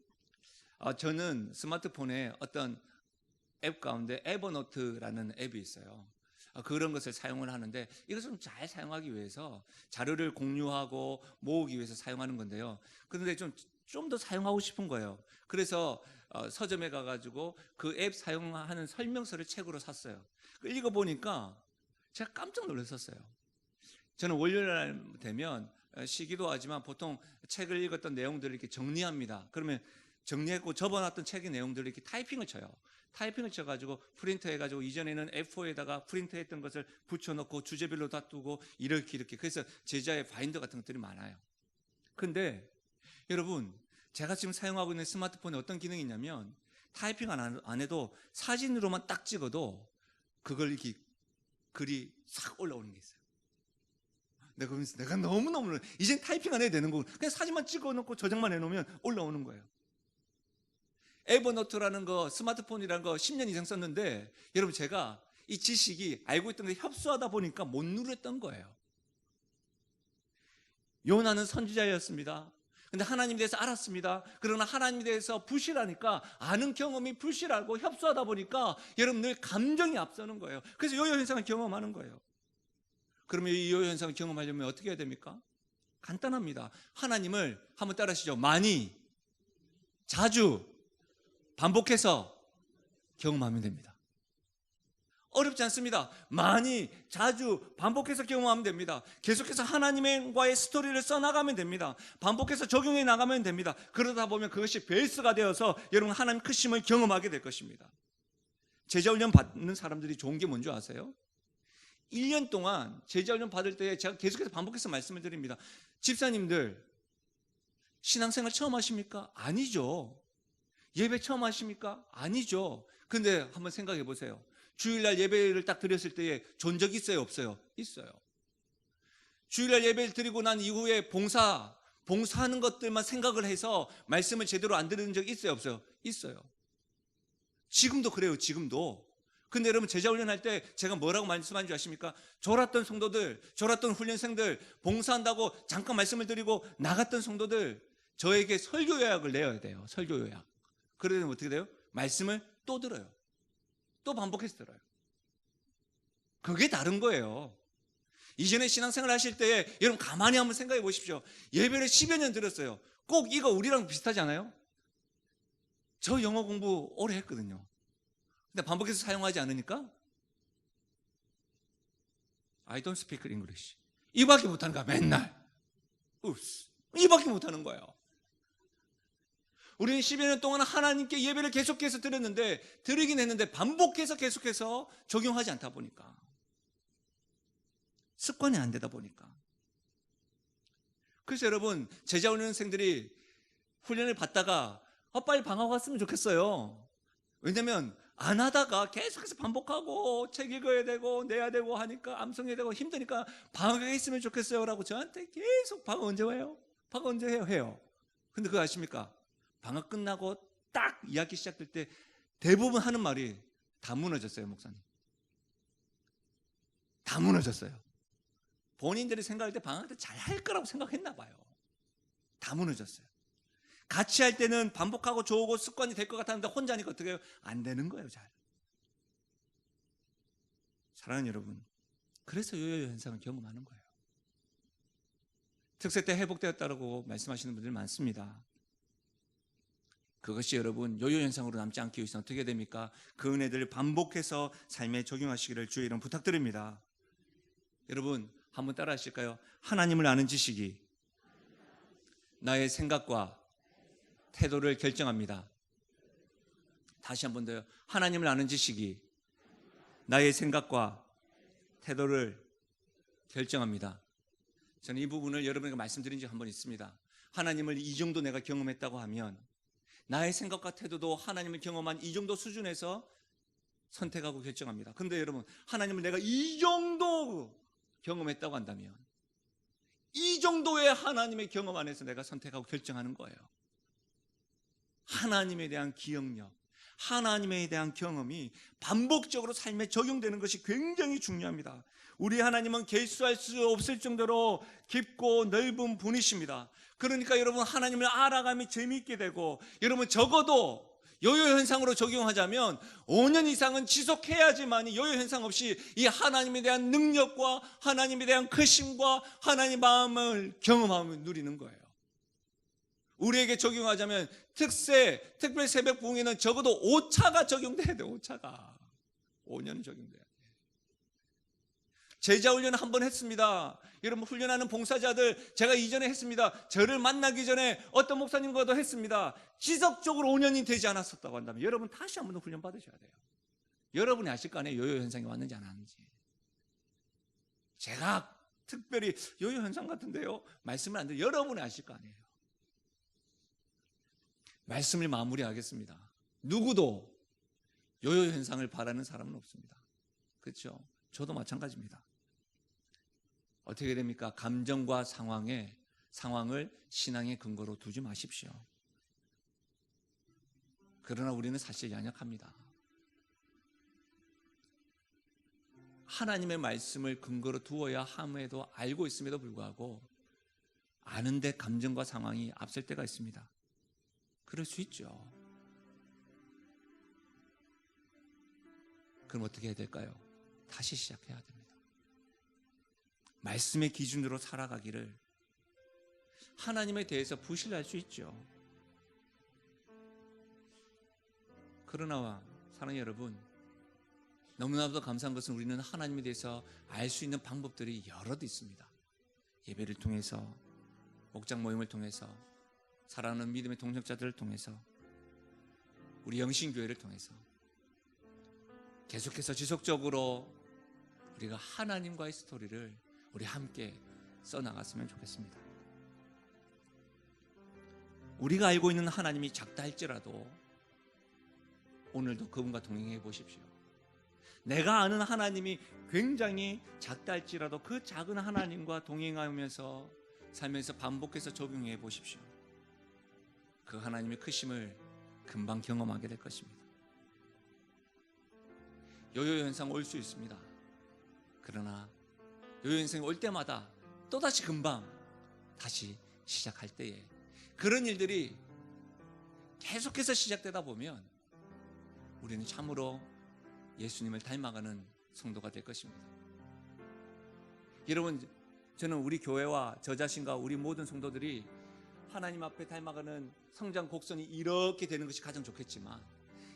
저는 스마트폰에 어떤 앱 가운데 에버노트라는 앱이 있어요. 그런 것을 사용을 하는데 이것을 좀 잘 사용하기 위해서 자료를 공유하고 모으기 위해서 사용하는 건데요. 그런데 좀 더 사용하고 싶은 거예요. 그래서 서점에 가가지고 그 앱 사용하는 설명서를 책으로 샀어요. 읽어보니까 제가 깜짝 놀랐었어요. 저는 월요일 되면 쉬기도 하지만 보통 책을 읽었던 내용들을 이렇게 정리합니다. 그러면 정리했고 접어놨던 책의 내용들을 이렇게 타이핑을 쳐요. 타이핑을 쳐가지고 프린트해가지고 이전에는 A4에다가 프린트했던 것을 붙여놓고 주제별로 다투고 이렇게 그래서 제자의 바인더 같은 것들이 많아요. 근데 여러분 제가 지금 사용하고 있는 스마트폰에 어떤 기능이 있냐면 타이핑 안 해도 사진으로만 딱 찍어도 그걸 이렇게 글이 싹 올라오는 게 있어요. 내가 너무너무 이젠 타이핑 안 해도 되는 거고 그냥 사진만 찍어놓고 저장만 해놓으면 올라오는 거예요. 에버노트라는 거 스마트폰이라는 거 10년 이상 썼는데 여러분 제가 이 지식이 알고 있던 게 협소하다 보니까 못 누렸던 거예요. 요나는 선지자였습니다. 근데 하나님에 대해서 알았습니다. 그러나 하나님에 대해서 불신하니까 아는 경험이 불신하고 협소하다 보니까 여러분 늘 감정이 앞서는 거예요. 그래서 요요 현상을 경험하는 거예요. 그러면 이 요요 현상을 경험하려면 어떻게 해야 됩니까? 간단합니다. 하나님을 한번 따라하시죠. 많이, 자주, 반복해서 경험하면 됩니다. 어렵지 않습니다. 많이, 자주, 반복해서 경험하면 됩니다. 계속해서 하나님과의 스토리를 써나가면 됩니다. 반복해서 적용해 나가면 됩니다. 그러다 보면 그것이 베이스가 되어서 여러분 하나님 크심을 경험하게 될 것입니다. 제자훈련 받는 사람들이 좋은 게 뭔지 아세요? 1년 동안 제자훈련 받을 때 제가 계속해서 반복해서 말씀을 드립니다. 집사님들 신앙생활 처음 하십니까? 아니죠. 예배 처음 하십니까? 아니죠. 근데 한번 생각해 보세요. 주일날 예배를 딱 드렸을 때에 존 적 있어요? 없어요? 있어요. 주일날 예배를 드리고 난 이후에 봉사하는 것들만 생각을 해서 말씀을 제대로 안 들은 적 있어요? 없어요? 있어요. 지금도 그래요. 지금도. 근데 여러분 제자훈련할 때 제가 뭐라고 말씀한 줄 아십니까? 졸았던 성도들, 졸았던 훈련생들, 봉사한다고 잠깐 말씀을 드리고 나갔던 성도들 저에게 설교 요약을 내야 돼요. 설교 요약. 그러면 어떻게 돼요? 말씀을 또 들어요. 또 반복해서 들어요. 그게 다른 거예요. 이전에 신앙생활 하실 때 여러분 가만히 한번 생각해 보십시오. 예배를 10여 년 들었어요. 꼭 이거 우리랑 비슷하지 않아요? 저 영어 공부 오래 했거든요. 근데 반복해서 사용하지 않으니까 I don't speak English. 이밖에 못하는 거야 맨날. 이밖에 못하는 거예요. 우리는 10여 년 동안 하나님께 예배를 계속해서 드렸는데 드리긴 했는데 반복해서 계속해서 적용하지 않다 보니까 습관이 안 되다 보니까 그래서 여러분 제자훈련생들이 훈련을 받다가 빨리 방학 왔으면 좋겠어요. 왜냐면 안 하다가 계속해서 반복하고 책 읽어야 되고 내야 되고 하니까 암송해야 되고 힘드니까 방학에 있으면 좋겠어요 라고 저한테 계속 방학 언제 와요? 방학 언제 해요? 근데 그거 아십니까? 방학 끝나고 딱 2학기 시작될 때 대부분 하는 말이 다 무너졌어요, 목사님. 다 무너졌어요. 본인들이 생각할 때 방학 때 잘할 거라고 생각했나 봐요. 다 무너졌어요. 같이 할 때는 반복하고 좋고 습관이 될 것 같았는데 혼자 하니까 어떻게 해요? 안 되는 거예요, 잘. 사랑하는 여러분, 그래서 요요 현상을 경험하는 거예요. 특세 때 회복되었다고 말씀하시는 분들 많습니다. 그것이 여러분 요요 현상으로 남지 않기 위해서 어떻게 됩니까? 그 은혜들을 반복해서 삶에 적용하시기를 주의 이름 부탁드립니다. 여러분 한번 따라 하실까요? 하나님을 아는 지식이 나의 생각과 태도를 결정합니다. 다시 한 번 더요. 하나님을 아는 지식이 나의 생각과 태도를 결정합니다. 저는 이 부분을 여러분에게 말씀드린 적이 한 번 있습니다. 하나님을 이 정도 내가 경험했다고 하면 나의 생각과 태도도 하나님을 경험한 이 정도 수준에서 선택하고 결정합니다. 그런데 여러분, 하나님을 내가 이 정도 경험했다고 한다면 이 정도의 하나님의 경험 안에서 내가 선택하고 결정하는 거예요. 하나님에 대한 기억력, 하나님에 대한 경험이 반복적으로 삶에 적용되는 것이 굉장히 중요합니다. 우리 하나님은 계수할 수 없을 정도로 깊고 넓은 분이십니다. 그러니까 여러분 하나님을 알아감이 재미있게 되고, 여러분 적어도 요요 현상으로 적용하자면 5년 이상은 지속해야지만 요요 현상 없이 이 하나님에 대한 능력과 하나님에 대한 크심과 하나님의 마음을 경험하며 누리는 거예요. 우리에게 적용하자면 특세, 특별 새벽 부흥에는 적어도 5차가 적용돼야 돼요. 5차가 5년은 적용돼야 돼요. 제자 훈련 한번 했습니다. 여러분 훈련하는 봉사자들 제가 이전에 했습니다. 저를 만나기 전에 어떤 목사님과도 했습니다. 지속적으로 5년이 되지 않았었다고 한다면 여러분 다시 한번 더 훈련 받으셔야 돼요. 여러분이 아실 거 아니에요. 요요 현상이 왔는지 안 왔는지. 제가 특별히 요요 현상 같은데요 말씀을 안 드려요. 여러분이 아실 거 아니에요. 말씀을 마무리하겠습니다. 누구도 요요 현상을 바라는 사람은 없습니다. 그렇죠? 저도 마찬가지입니다. 어떻게 됩니까? 감정과 상황을 신앙의 근거로 두지 마십시오. 그러나 우리는 사실 연약합니다. 하나님의 말씀을 근거로 두어야 함에도 알고 있음에도 불구하고 아는데 감정과 상황이 앞설 때가 있습니다. 그럴 수 있죠. 그럼 어떻게 해야 될까요? 다시 시작해야 됩니다. 말씀의 기준으로 살아가기를. 하나님에 대해서 부실할 수 있죠. 그러나 사랑하는 여러분, 너무나도 감사한 것은 우리는 하나님에 대해서 알 수 있는 방법들이 여럿 있습니다. 예배를 통해서, 목장 모임을 통해서, 사랑하는 믿음의 동역자들을 통해서, 우리 영신교회를 통해서 계속해서 지속적으로 우리가 하나님과의 스토리를 우리 함께 써나갔으면 좋겠습니다. 우리가 알고 있는 하나님이 작다 할지라도 오늘도 그분과 동행해 보십시오. 내가 아는 하나님이 굉장히 작다 할지라도 그 작은 하나님과 동행하면서 살면서 반복해서 적용해 보십시오. 그 하나님의 크심을 금방 경험하게 될 것입니다. 요요 현상 올 수 있습니다. 그러나 요요 현상이 올 때마다 또다시 금방 다시 시작할 때에 그런 일들이 계속해서 시작되다 보면 우리는 참으로 예수님을 닮아가는 성도가 될 것입니다. 여러분, 저는 우리 교회와 저 자신과 우리 모든 성도들이 하나님 앞에 닮아가는 성장 곡선이 이렇게 되는 것이 가장 좋겠지만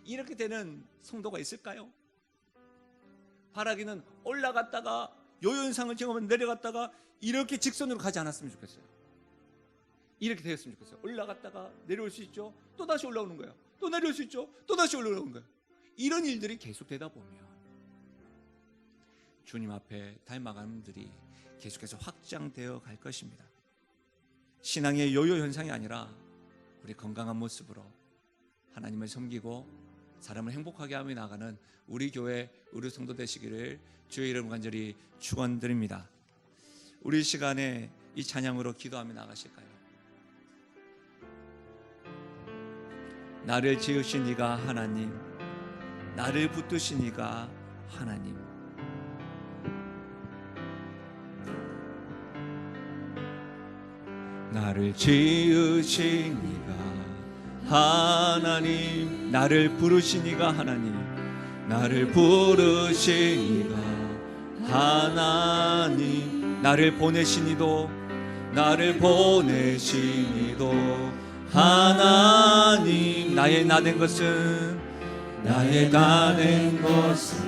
이렇게 되는 성도가 있을까요? 바라기는 올라갔다가 요요현상을 경험하면 내려갔다가 이렇게 직선으로 가지 않았으면 좋겠어요. 이렇게 되었으면 좋겠어요. 올라갔다가 내려올 수 있죠. 또 다시 올라오는 거예요. 또 내려올 수 있죠. 또 다시 올라오는 거예요. 이런 일들이 계속되다 보면 주님 앞에 닮아가는 분들이 계속해서 확장되어 갈 것입니다. 신앙의 요요 현상이 아니라 우리 건강한 모습으로 하나님을 섬기고 사람을 행복하게 하며 나가는 우리 교회, 우리 성도 되시기를 주의 이름 간절히 축원드립니다. 우리 시간에 이 찬양으로 기도하며 나가실까요? 나를 지으신 이가 하나님, 나를 붙드신 이가 하나님. 나를 지으신 이가 하나님, 나를 부르신 이가 하나님, 나를 부르신 이가 하나님, 나를 보내신 이도, 나를 보내신 이도 하나님. 나의 나된 것은, 나의 나된 것은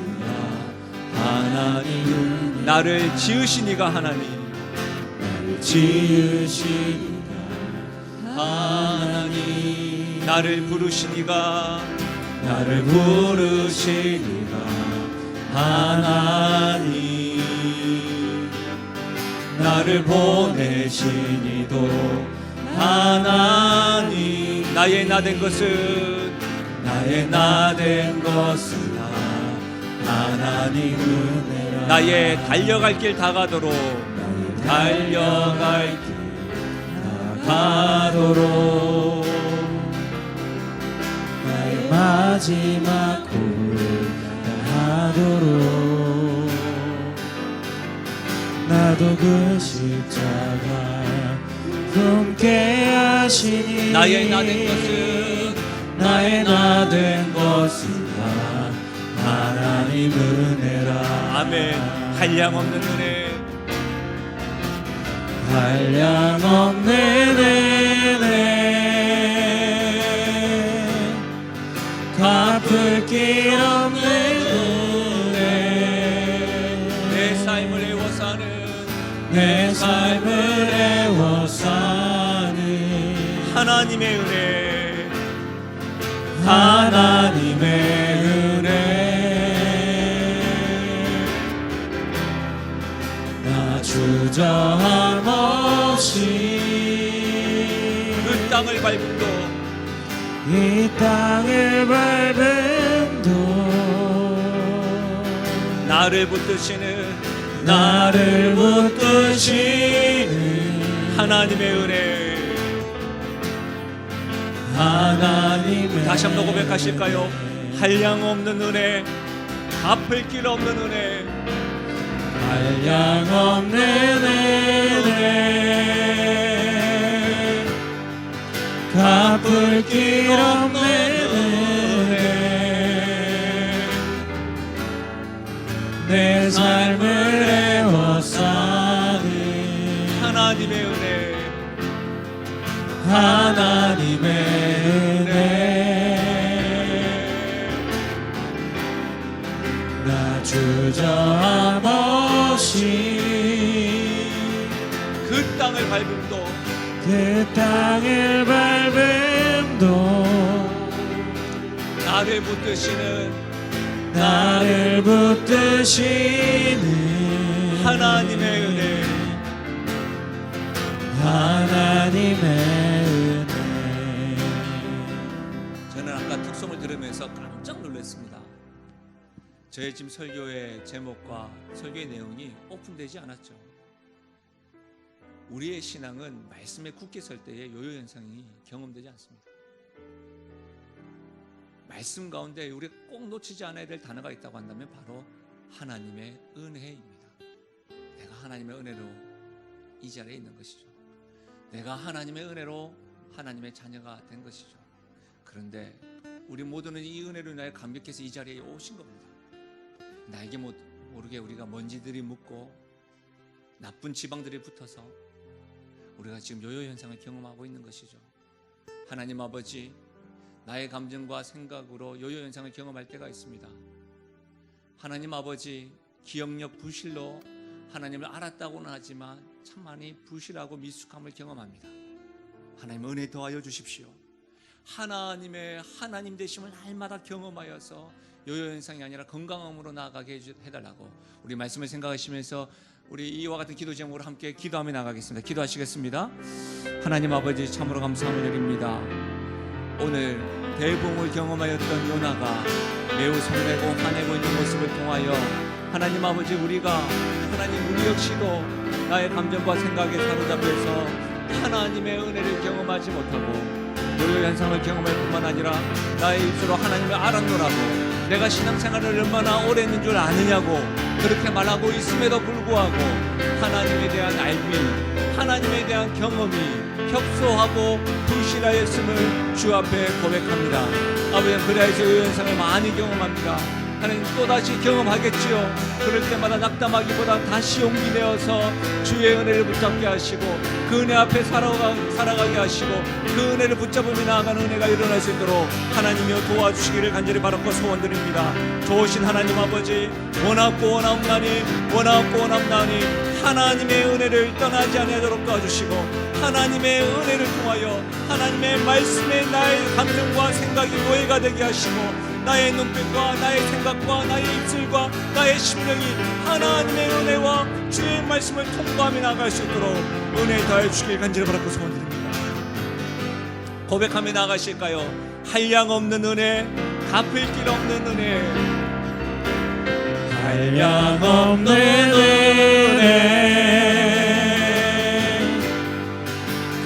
하나님. 나를 지으신 이가 하나님, 지으시니가 하나님. 나를 부르시니가, 나를 부르시니가 하나님. 나를 보내시니도 하나님. 나의 나된 것은, 나의 나된 것은 하나님 은혜라. 나의 달려갈 길 다가도록, 달려갈 길 다가도록, 나의 마지막 골 다하도록, 나도 그 십자가 품게 하시니. 나의 나된 것은, 나의 나된 것은 하나님 은혜라. 아멘. 한량없는 은혜, 한량없는 은혜, 갚을 길 없는 은혜. 내 삶을 애워 사는, 내 삶을 애워 사는 하나님의 은혜, 하나님의 은혜. 나 주저함 없이 그 땅을 밟음도, 이 땅을 밟음도, 나를 붙드시는, 나를 붙드시는 하나님의 은혜. 하나님의. 다시 한번 고백하실까요? 한량없는 은혜, 갚을 길 없는 은혜, 한량없는 은혜, 갚을 길 없는 은혜. 내 삶을 애워 사는 하나님의 은혜, 하나님의 은혜. 나 주저함 없이 그 땅을 밟음도, 그 땅을 밟음도, 나를 붙드시는, 나를 붙드시는 하나님의 은혜, 하나님의 은혜. 저는 아까 특송을 들으면서 깜짝 놀랐습니다. 저의 지금 설교의 제목과 설교의 내용이 오픈되지 않았죠. 우리의 신앙은 말씀에 굳게 설 때에 요요 현상이 경험되지 않습니다. 말씀 가운데 우리가 꼭 놓치지 않아야 될 단어가 있다고 한다면 바로 하나님의 은혜입니다. 내가 하나님의 은혜로 이 자리에 있는 것이죠. 내가 하나님의 은혜로 하나님의 자녀가 된 것이죠. 그런데 우리 모두는 이 은혜로 인하여 감격해서 이 자리에 오신 겁니다. 나에게 모르게 우리가 먼지들이 묻고 나쁜 지방들이 붙어서 우리가 지금 요요 현상을 경험하고 있는 것이죠. 하나님 아버지, 나의 감정과 생각으로 요요 현상을 경험할 때가 있습니다. 하나님 아버지, 기억력 부실로 하나님을 알았다고는 하지만 참 많이 부실하고 미숙함을 경험합니다. 하나님 은혜 더하여 주십시오. 하나님의 하나님 되심을 날마다 경험하여서 요요 현상이 아니라 건강함으로 나아가게 해달라고 우리 말씀을 생각하시면서 우리 이와 같은 기도 제목으로 함께 기도하며 나가겠습니다. 기도하시겠습니다. 하나님 아버지, 참으로 감사함을 드립니다. 오늘 대붕을 경험하였던 요나가 매우 설레고 화내고 있는 모습을 통하여 하나님 아버지, 우리가 하나님 우리 역시도 나의 감정과 생각에 사로잡혀서 하나님의 은혜를 경험하지 못하고 요요 현상을 경험할 뿐만 아니라 나의 입술로 하나님을 알았노라고, 내가 신앙생활을 얼마나 오래 했는 줄 아느냐고 그렇게 말하고 있음에도 불구하고 하나님에 대한 알미, 하나님에 대한 경험이 협소하고 불신하였음을 주 앞에 고백합니다. 아버지, 그래야지 요요 현상을 많이 경험합니다. 하나님 또다시 경험하겠지요. 그럴 때마다 낙담하기보다 다시 용기 내어서 주의 은혜를 붙잡게 하시고 그 은혜 앞에 살아가게 하시고 그 은혜를 붙잡으며 나아가는 은혜가 일어날 수 있도록 하나님이여 도와주시기를 간절히 바라고 소원드립니다. 좋으신 하나님 아버지, 원하옵고 원하옵나니 하나님의 은혜를 떠나지 아니하도록 도와주시고 하나님의 은혜를 통하여 하나님의 말씀에 나의 감정과 생각이 노예가 되게 하시고 나의 눈빛과 나의 생각과 나의 입술과 나의 심령이 하나님의 은혜와 주의 말씀을 통과하며 나아갈 수 있도록 은혜 더해 주시길 간절히 바라고 소원드립니다. 고백하며 나아가실까요? 한량 없는 은혜, 갚을 길 없는 은혜, 한량 없는 은혜,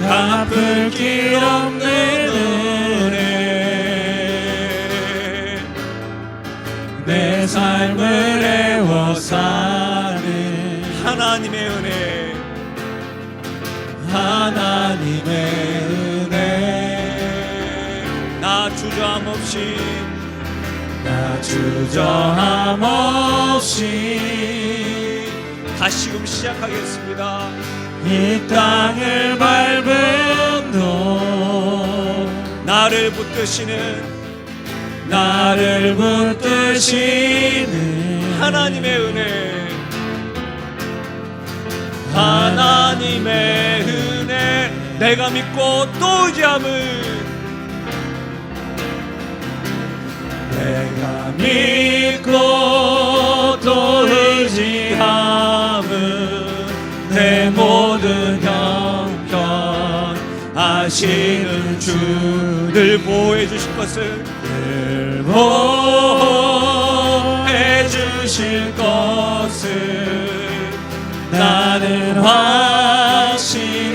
갚을 길 없는 은혜, 내 삶을 애워 사는 하나님의 은혜, 하나님의 은혜, 나 주저함 없이 다시금 시작하겠습니다. 이 땅을 밟음도 나를 붙드시는 하나님의 은혜, 하나님의 은혜, 내가 믿고 또 의지함은, 내가 믿고 또 의지함은 내 모든 형편 아시는 늘 보호해 주실 것을, 늘 보호해 주실 것을 나는 확신